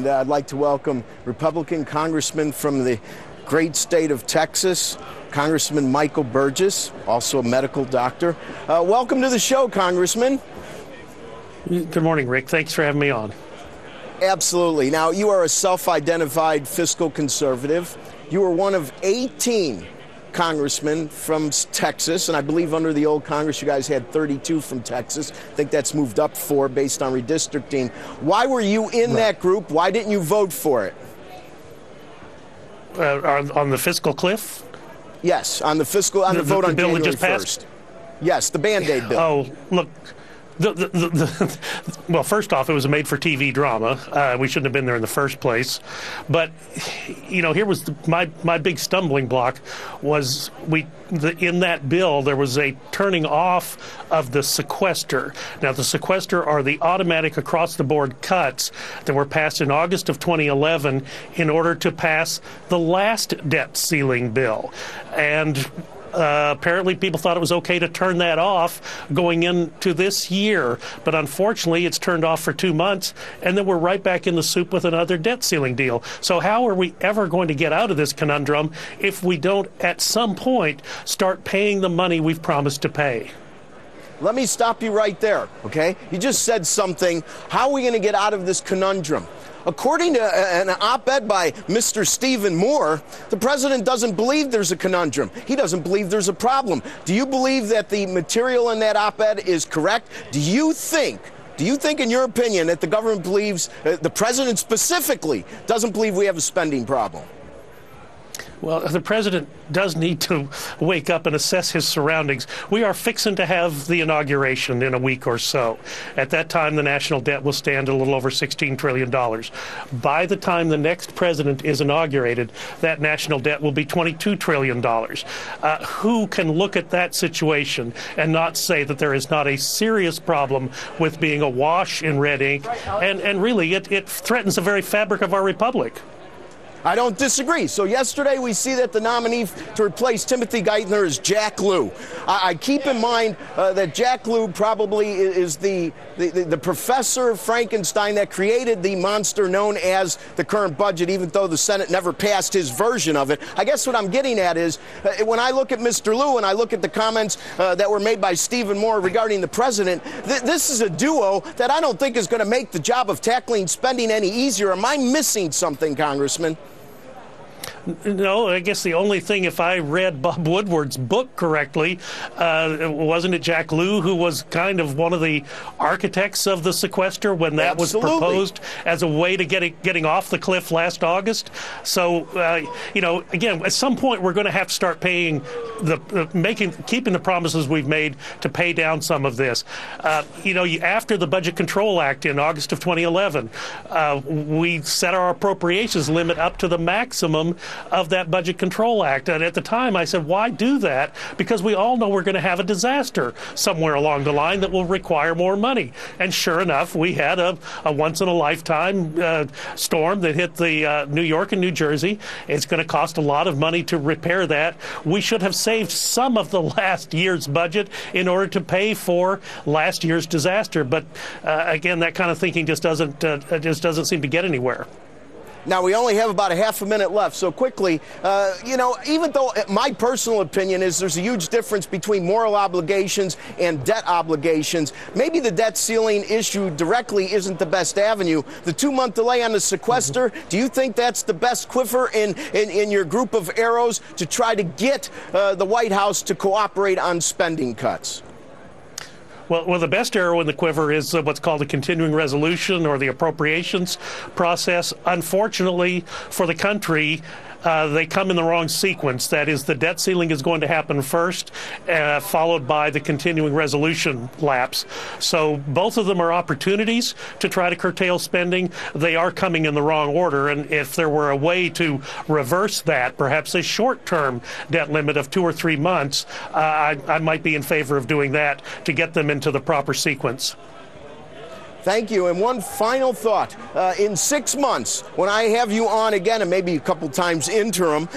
I'd like to welcome Republican Congressman from the great state of Texas, Congressman Michael Burgess, also a medical doctor. Welcome to the show, Congressman. Good morning, Rick. Thanks for having me on. Absolutely. Now, you are a self-identified fiscal conservative. You are one of 18 congressmen from Texas, and I believe under the old Congress you guys had 32 from Texas. I think that's moved up 4 based on redistricting. Why were you in that group? Why didn't you vote for it? On the fiscal cliff? Yes, on the fiscal, on the vote on bill that January just passed? 1st. Yes, the Band-Aid bill. Oh, look. Well, first off, it was a made-for-TV drama. We shouldn't have been there in the first place. But, you know, here was my big stumbling block was in that bill there was a turning off of the sequester. Now, the sequester are the automatic across-the-board cuts that were passed in August of 2011 in order to pass the last debt ceiling bill. And apparently people thought it was okay to turn that off going into this year, but unfortunately it's turned off for 2 months, and then we're right back in the soup with another debt ceiling deal. So how are we ever going to get out of this conundrum if we don't at some point start paying the money we've promised to pay? Let me stop you right there, okay? You just said something. How are we going to get out of this conundrum? According to an op-ed by Mr. Stephen Moore, the president doesn't believe there's a conundrum. He doesn't believe there's a problem. Do you believe that the material in that op-ed is correct? Do you think, in your opinion, that the government believes, the president specifically, doesn't believe we have a spending problem? Well, the president does need to wake up and assess his surroundings. We are fixing to have the inauguration in a week or so. At that time, the national debt will stand at a little over $16 trillion. By the time the next president is inaugurated, that national debt will be $22 trillion. Who can look at that situation and not say that there is not a serious problem with being awash in red ink? And really, it threatens the very fabric of our republic. I don't disagree. So yesterday we see that the nominee to replace Timothy Geithner is Jack Lew. I keep in mind that Jack Lew probably is the professor Frankenstein that created the monster known as the current budget, even though the Senate never passed his version of it. I guess what I'm getting at is when I look at Mr. Lew and I look at the comments that were made by Stephen Moore regarding the president, this is a duo that I don't think is going to make the job of tackling spending any easier. Am I missing something, Congressman? No, I guess the only thing, if I read Bob Woodward's book correctly, wasn't it Jack Lew who was kind of one of the architects of the sequester when that was proposed as a way to getting off the cliff last August? So, you know, again, at some point we're going to have to start paying keeping the promises we've made to pay down some of this. You know, after the Budget Control Act in August of 2011, we set our appropriations limit up to the maximum of that Budget Control Act. And at the time I said, why do that? Because we all know we're going to have a disaster somewhere along the line that will require more money. And sure enough, we had a once-in-a-lifetime storm that hit the New York and New Jersey. It's going to cost a lot of money to repair that. We should have saved some of the last year's budget in order to pay for last year's disaster. But again, that kind of thinking just doesn't seem to get anywhere. Now, we only have about a half a minute left, so quickly, you know, even though my personal opinion is there's a huge difference between moral obligations and debt obligations, maybe the debt ceiling issue directly isn't the best avenue. The 2-month delay on the sequester, do you think that's the best quiver in your group of arrows to try to get the White House to cooperate on spending cuts? Well, the best arrow in the quiver is what's called a continuing resolution or the appropriations process. Unfortunately for the country, they come in the wrong sequence. That is, the debt ceiling is going to happen first, followed by the continuing resolution lapse. So both of them are opportunities to try to curtail spending. They are coming in the wrong order, and if there were a way to reverse that, perhaps a short-term debt limit of 2 or 3 months, I might be in favor of doing that to get them into the proper sequence. Thank you. And one final thought. In 6 months, when I have you on again, and maybe a couple times interim,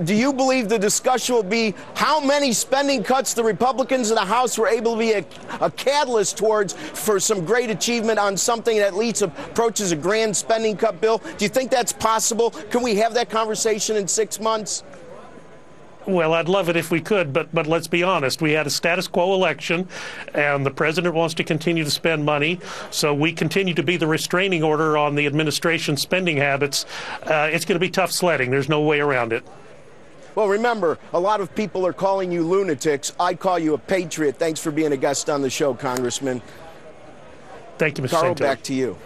do you believe the discussion will be how many spending cuts the Republicans in the House were able to be a catalyst towards for some great achievement on something that at least approaches a grand spending cut bill? Do you think that's possible? Can we have that conversation in 6 months? Well, I'd love it if we could, but let's be honest. We had a status quo election, and the president wants to continue to spend money, so we continue to be the restraining order on the administration's spending habits. It's going to be tough sledding. There's no way around it. Well, remember, a lot of people are calling you lunatics. I call you a patriot. Thanks for being a guest on the show, Congressman. Thank you, Mr. Carl, Santilli. back to you.